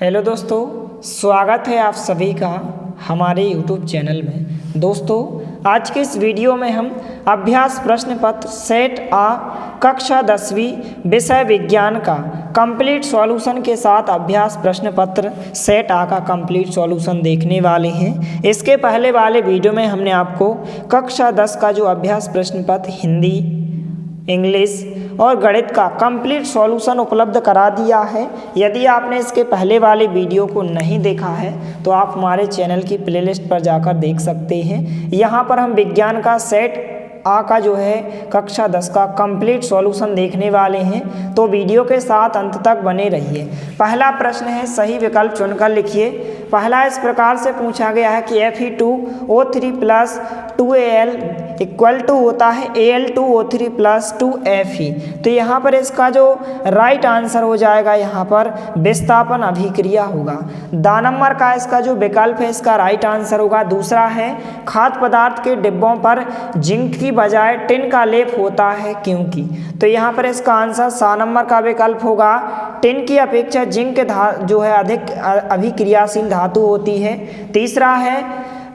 Hello दोस्तों, स्वागत है आप सभी का हमारे YouTube चैनल में। दोस्तों, आज के इस वीडियो में हम अभ्यास प्रश्न पत्र सेट आ कक्षा 10वीं विषय विज्ञान का कंप्लीट सॉल्यूशन के साथ अभ्यास प्रश्न पत्र सेट आ का कंप्लीट सॉल्यूशन देखने वाले हैं। इसके पहले वाले वीडियो में हमने आपको कक्षा 10 का जो अभ्यास प्रश्न पत्र हिंदी, इंग्लिश और गणित का कंप्लीट सॉल्यूशन उपलब्ध करा दिया है। यदि आपने इसके पहले वाले वीडियो को नहीं देखा है तो आप हमारे चैनल की प्लेलिस्ट पर जाकर देख सकते हैं। यहाँ पर हम विज्ञान का सेट आ का जो है कक्षा 10 का कंप्लीट सॉल्यूशन देखने वाले हैं, तो वीडियो के साथ अंत तक बने रहिए। पहला प्रश्न है, सही विकल्प चुनकर लिखिए। पहला इस प्रकार से पूछा गया है कि Fe2O3 plus 2Al equal to होता है Al2O3 प्लस 2Fe। तो यहाँ पर इसका जो राइट आंसर हो जाएगा, यहाँ पर विस्थापन अभिक्रिया होगा। द नंबर का इसका जो विकल्प है इसका राइट आंसर होगा। दूसरा है, खाद्य पदार्थ के डिब्बों पर जिंक की बजाय टिन का लेप होता है क्योंकि। तो यहाँ पर इसका आंसर सा नंबर का विकल्प होगा। टिन की अपेक्षा जिंक जो है अधिक अभिक्रियाशील धातु होती है। तीसरा है,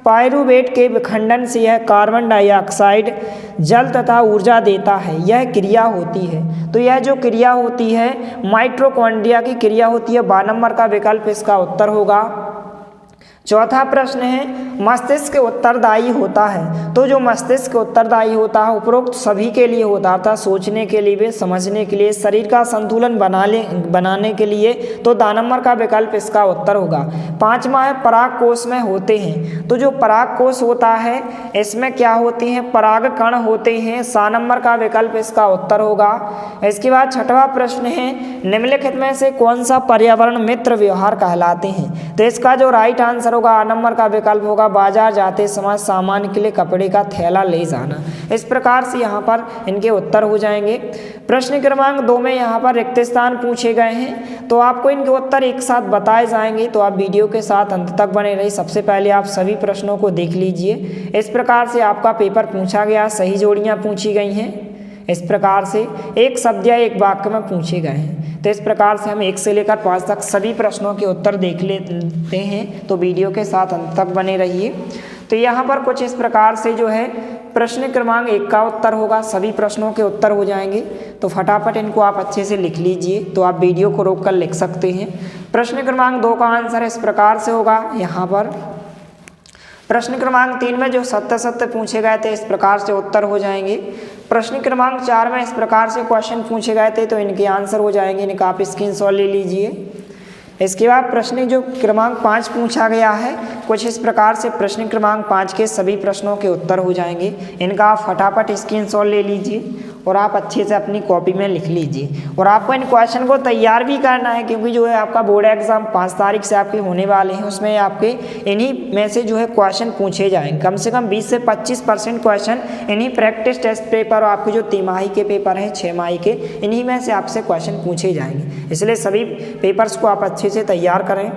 पायरुवेट के विखंडन से यह कार्बन डाइऑक्साइड जल तथा ऊर्जा देता है, यह क्रिया होती है। तो यह जो क्रिया होती है माइटोकॉन्ड्रिया की क्रिया होती है। 12 नंबर का विकल्प इसका उत्तर होगा। चौथा प्रश्न है, मस्तिष्क उत्तरदायी होता है। तो जो मस्तिष्क उत्तरदायी होता है उपरोक्त सभी के लिए होता था, सोचने के लिए, समझने के लिए, शरीर का संतुलन बनाने के लिए। तो द नंबर का विकल्प इसका उत्तर होगा। पांचवा है, पराग कोश में होते हैं। तो जो पराग कोश होता है इसमें क्या होती हैं, पराग कण होते हैं। सा नंबर का विकल्प इसका उत्तर होगा। इसके बाद छठवां प्रश्न है, निम्नलिखित में से कौन सा पर्यावरण मित्र व्यवहार कहलाते हैं। तो इसका जो राइट आंसर होगा, आ नंबर का विकल्प होगा। बाजार जाते समय सामान के लिए कपड़े का थैला ले जाना। इस प्रकार से यहाँ पर इनके उत्तर हो जाएंगे। प्रश्न क्रमांक 2 में यहाँ पर रिक्त स्थान पूछे गए हैं, तो आपको इनके उत्तर एक साथ बताए जाएंगे, तो आप वीडियो के साथ अंत तक बने रहिए। सबसे पहले आप सभी प्रश्नों को देख लीजिए। इस प्रकार से आपका पेपर पूछा गया, सही जोड़ियाँ पूछी गई हैं। इस प्रकार से एक शब्द या एक वाक्य में पूछे गए हैं। तो इस प्रकार से हम 1 से लेकर 5 तक सभी प्रश्नों के उत्तर देख लेते हैं, तो वीडियो के साथ अंत तक बने रहिए। तो यहाँ पर कुछ इस प्रकार से जो है प्रश्न क्रमांक 1 का उत्तर होगा, सभी प्रश्नों के उत्तर हो जाएंगे। तो फटाफट इनको आप अच्छे से लिख लीजिए, तो आप वीडियो को रोक कर लिख सकते हैं। प्रश्न क्रमांक 2 का आंसर इस प्रकार से होगा। यहाँ पर प्रश्न क्रमांक 3 में जो सत्य पूछे गए थे इस प्रकार से उत्तर हो जाएंगे। प्रश्न क्रमांक 4 में इस प्रकार से क्वेश्चन पूछे गए थे, तो इनके आंसर हो जाएंगे। इनका आप स्क्रीनशॉट ले लीजिए। इसके बाद प्रश्न जो क्रमांक 5 पूछा गया है, कुछ इस प्रकार से प्रश्न क्रमांक 5 के सभी प्रश्नों के उत्तर हो जाएंगे। इनका आप फटाफट स्क्रीनशॉट ले लीजिए और आप अच्छे से अपनी कॉपी में लिख लीजिए। और आपको इन क्वेश्चन को तैयार भी करना है, क्योंकि जो है आपका बोर्ड एग्जाम 5 तारीख से आपके होने वाले हैं। उसमें आपके इन्हीं में से जो है क्वेश्चन पूछे जाएंगे। कम से कम 20 से 25% क्वेश्चन इन्हीं प्रैक्टिस टेस्ट पेपर और आपके जो तिमाही के पेपर हैं 6 माही के, इन्हीं में से आपसे क्वेश्चन पूछे जाएंगे। इसलिए सभी पेपर्स को आप अच्छे से तैयार करें।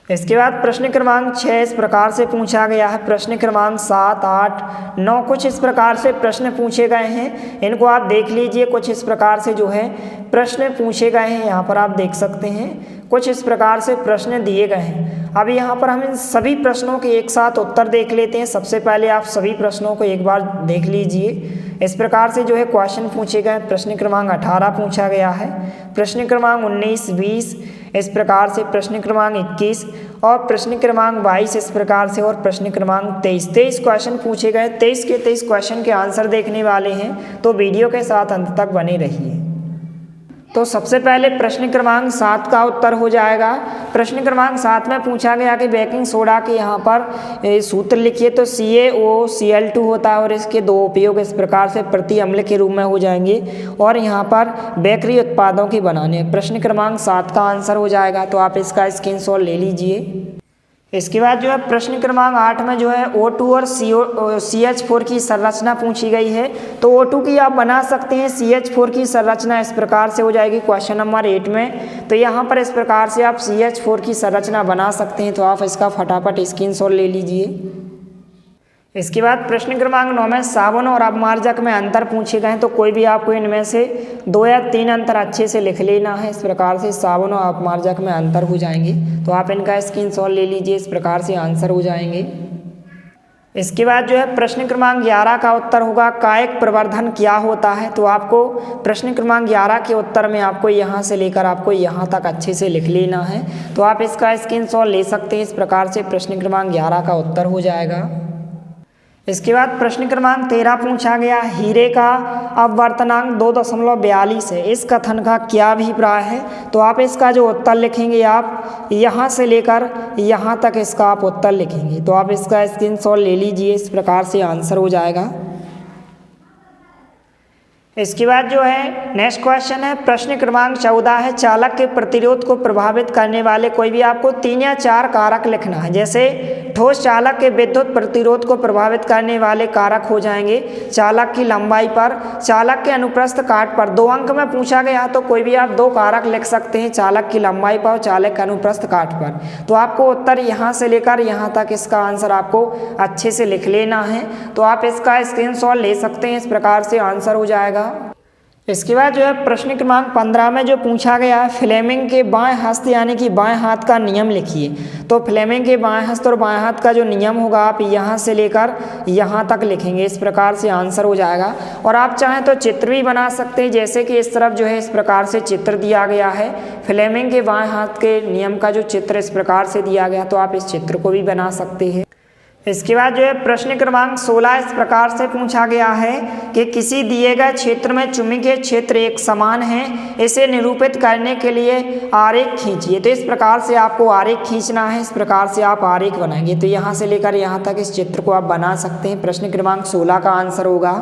इसके बाद प्रश्न क्रमांक 6 इस प्रकार से पूछा गया है। प्रश्न क्रमांक 7, 8, 9 कुछ इस प्रकार से प्रश्न पूछे गए हैं। इनको आप देख लीजिए। कुछ इस प्रकार से जो है प्रश्न पूछे गए हैं, यहाँ पर आप देख सकते हैं। कुछ इस प्रकार से प्रश्न दिए गए हैं। अब यहाँ पर हम इन सभी प्रश्नों के एक साथ उत्तर देख लेते हैं। सबसे पहले आप सभी प्रश्नों को एक बार देख लीजिए। इस प्रकार से जो है क्वेश्चन पूछे गए। प्रश्न क्रमांक 18 पूछा गया है। प्रश्न क्रमांक 19, 20 इस प्रकार से, प्रश्न क्रमांक 21 और प्रश्न क्रमांक 22 इस प्रकार से, और प्रश्न क्रमांक 23 क्वेश्चन पूछे गए। 23 के 23 क्वेश्चन के आंसर देखने वाले हैं, तो वीडियो के साथ अंत तक बने रहिए। तो सबसे पहले प्रश्न क्रमांक 7 का उत्तर हो जाएगा। प्रश्न क्रमांक 7 में पूछा गया कि बेकिंग सोडा के यहाँ पर सूत्र लिखिए। तो CaOCl2 होता है और इसके 2 उपयोग इस प्रकार से प्रति अम्ल के रूप में हो जाएंगे, और यहाँ पर बेकरी उत्पादों की बनाने। प्रश्न क्रमांक 7 का आंसर हो जाएगा, तो आप इसका स्क्रीनशॉट ले लीजिए। इसके बाद जो है प्रश्न क्रमांक 8 में जो है O2 और CH4 की संरचना पूछी गई है। तो O2 की आप बना सकते हैं, CH4 की संरचना इस प्रकार से हो जाएगी क्वेश्चन नंबर 8 में। तो यहाँ पर इस प्रकार से आप CH4 की संरचना बना सकते हैं, तो आप इसका फटाफट स्क्रीनशॉट ले लीजिए। इसके बाद प्रश्न क्रमांक 9 में साबुन और अपमार्जक में अंतर पूछे गए हैं, तो कोई भी आपको इनमें से 2 या 3 अंतर अच्छे से लिख लेना है। इस प्रकार से साबुन और अपमार्जक में अंतर हो जाएंगे, तो आप इनका स्क्रीनशॉट ले लीजिए। इस प्रकार से आंसर हो जाएंगे। इसके बाद जो है प्रश्न क्रमांक 11 का उत्तर होगा कायिक प्रवर्धन क्या होता है। तो आपको प्रश्न क्रमांक 11 के उत्तर में आपको यहाँ से लेकर आपको यहाँ तक अच्छे से लिख लेना है, तो आप इसका स्क्रीनशॉट ले सकते हैं। इस प्रकार से प्रश्न क्रमांक 11 का उत्तर हो जाएगा। इसके बाद प्रश्न क्रमांक 13 पूछा गया हीरे का अपवर्तनांक 2.42 है, इस कथन का क्या अभिप्राय है। तो आप इसका जो उत्तर लिखेंगे आप यहाँ से लेकर यहाँ तक इसका आप उत्तर लिखेंगे, तो आप इसका स्क्रीनशॉट ले लीजिए। इस प्रकार से आंसर हो जाएगा। इसके बाद जो है नेक्स्ट क्वेश्चन है प्रश्न क्रमांक 14 है चालक के प्रतिरोध को प्रभावित करने वाले कोई भी आपको 3 या 4 कारक लिखना है। जैसे ठोस चालक के विद्युत प्रतिरोध को प्रभावित करने वाले कारक हो जाएंगे चालक की लंबाई पर, चालक के अनुप्रस्थ काट पर। 2 अंक में पूछा गया तो कोई भी आप 2 कारक लिख सकते हैं, चालक की लंबाई पर और चालक के अनुप्रस्थ काट पर। तो आपको उत्तर यहाँ से लेकर यहाँ तक इसका आंसर आपको अच्छे से लिख लेना है, तो आप इसका स्क्रीनशॉट ले सकते हैं। इस प्रकार से आंसर हो जाएगा। इसके बाद जो है प्रश्न क्रमांक 15 में जो पूछा गया है फ्लेमिंग के बाएं हस्त यानी कि बाएं हाथ का नियम लिखिए। तो फ्लेमिंग के बाएं हस्त और बाएं हाथ का जो नियम होगा आप यहाँ से लेकर यहाँ तक लिखेंगे। इस प्रकार से आंसर हो जाएगा। और आप चाहें तो चित्र भी बना सकते हैं, जैसे कि इस तरफ जो है इस प्रकार से चित्र दिया गया है, फ्लेमिंग के बाएं हाथ के नियम का जो चित्र इस प्रकार से दिया गया, तो आप इस चित्र को भी बना सकते हैं। इसके बाद जो है प्रश्न क्रमांक 16 इस प्रकार से पूछा गया है कि किसी दिए गए क्षेत्र में चुंबकीय क्षेत्र एक समान है, इसे निरूपित करने के लिए आरेख खींचिए। तो इस प्रकार से आपको आरेख खींचना है। इस प्रकार से आप आरेख बनाएंगे, तो यहाँ से लेकर यहाँ तक इस चित्र को आप बना सकते हैं। प्रश्न क्रमांक 16 का आंसर होगा।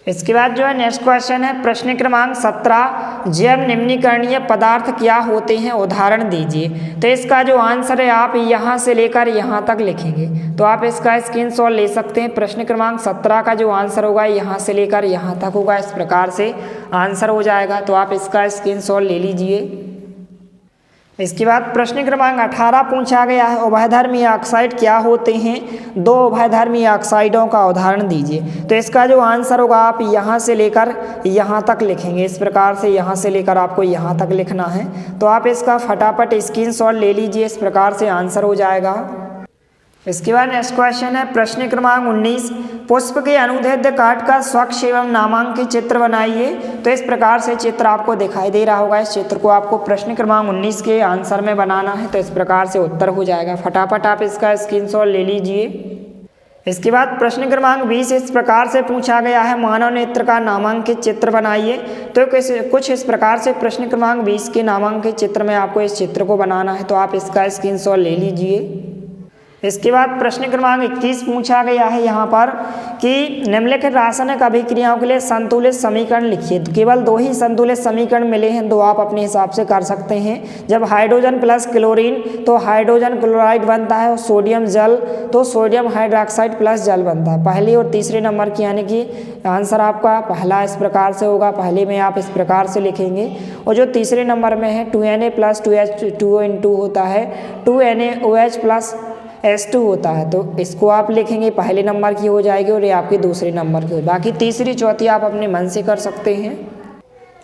इसके बाद जो है नेक्स्ट क्वेश्चन है प्रश्न क्रमांक 17 जैव निम्नीकरणीय पदार्थ क्या होते हैं, उदाहरण दीजिए। तो इसका जो आंसर है आप यहाँ से लेकर यहाँ तक लिखेंगे, तो आप इसका स्क्रीनशॉट ले सकते हैं। प्रश्न क्रमांक 17 का जो आंसर होगा यहाँ से लेकर यहाँ तक होगा। इस प्रकार से आंसर हो जाएगा, तो आप इसका स्क्रीनशॉट ले लीजिए। इसके बाद प्रश्न क्रमांक 18 पूछा गया है उभयधर्मी ऑक्साइड क्या होते हैं, 2 उभयधर्मी ऑक्साइडों का उदाहरण दीजिए। तो इसका जो आंसर होगा आप यहाँ से लेकर यहाँ तक लिखेंगे। इस प्रकार से यहाँ से लेकर आपको यहाँ तक लिखना है, तो आप इसका फटाफट स्क्रीनशॉट ले लीजिए। इस प्रकार से आंसर हो जाएगा। इसके बाद नेक्स्ट क्वेश्चन है प्रश्न क्रमांक 19 पुष्प के अनुदैर्ध्य काट का स्वच्छ एवं नामांकित चित्र बनाइए। तो इस प्रकार से चित्र आपको दिखाई दे रहा होगा। इस चित्र को आपको प्रश्न क्रमांक 19 के आंसर में बनाना है, तो इस प्रकार से उत्तर हो जाएगा। फटाफट आप इसका स्क्रीनशॉट ले लीजिए। इसके बाद प्रश्न क्रमांक 20 इस प्रकार से पूछा गया है मानव नेत्र का नामांकित चित्र बनाइए। तो कुछ इस प्रकार से प्रश्न क्रमांक 20 के नामांकित चित्र में आपको इस चित्र को बनाना है, तो आप इसका स्क्रीनशॉट ले लीजिए। इसके बाद प्रश्न क्रमांक 21 पूछा गया है यहाँ पर कि निम्नलिखित रासायनिक अभिक्रियाओं के लिए संतुलित समीकरण लिखिए। तो केवल 2 ही संतुलित समीकरण मिले हैं, 2 आप अपने हिसाब से कर सकते हैं। जब हाइड्रोजन प्लस क्लोरीन तो हाइड्रोजन क्लोराइड बनता है, और सोडियम जल तो सोडियम हाइड्रोक्साइड प्लस जल बनता है। पहले और तीसरे नंबर की यानी कि आंसर आपका पहला इस प्रकार से होगा, पहले में आप इस प्रकार से लिखेंगे। और जो तीसरे नंबर में है 2Na प्लस 2H2O होता है, 2NaOH प्लस S2 होता है, तो इसको आप लिखेंगे पहले नंबर की हो जाएगी और ये आपके दूसरे नंबर की हो। बाकी तीसरी चौथी आप अपने मन से कर सकते हैं।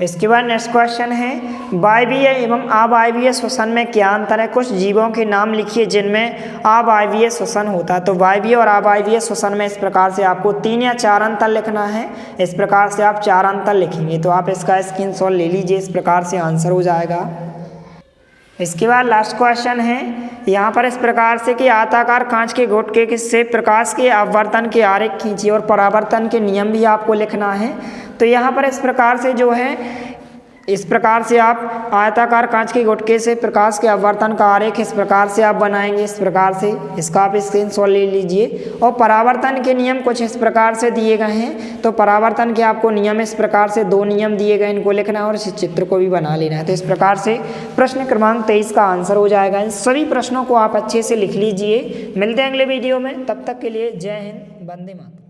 इसके बाद नेक्स्ट क्वेश्चन है वायवीय एवं अवायवीय श्वसन में क्या अंतर है। कुछ जीवों के नाम लिखिए जिनमें अवायवीय श्वसन होता है। तो वायवीय और अवायवीय श्वसन में इस प्रकार से आपको 3 या 4 अंतर लिखना है। इस प्रकार से आप 4 अंतर लिखेंगे, तो आप इसका स्क्रीनशॉट ले लीजिए। इस प्रकार से आंसर हो जाएगा। इसके बाद लास्ट क्वेश्चन है यहाँ पर इस प्रकार से कि आयताकार कांच के गुटके से प्रकाश के अपवर्तन के आरेख खींचिए और परावर्तन के नियम भी आपको लिखना है। तो यहाँ पर इस प्रकार से जो है इस प्रकार से आप आयताकार कांच के गुटके से प्रकाश के अपवर्तन का आरेख इस प्रकार से आप बनाएंगे। इस प्रकार से इसका आप स्क्रीनशॉट ले लीजिए। और परावर्तन के नियम कुछ इस प्रकार से दिए गए हैं, तो परावर्तन के आपको नियम इस प्रकार से 2 नियम दिए गए, इनको लिखना है और इस चित्र को भी बना लेना है। तो इस प्रकार से प्रश्न क्रमांक 23 का आंसर हो जाएगा। इन सभी प्रश्नों को आप अच्छे से लिख लीजिए। मिलते हैं अगले वीडियो में, तब तक के लिए जय हिंद, वंदे मातरम।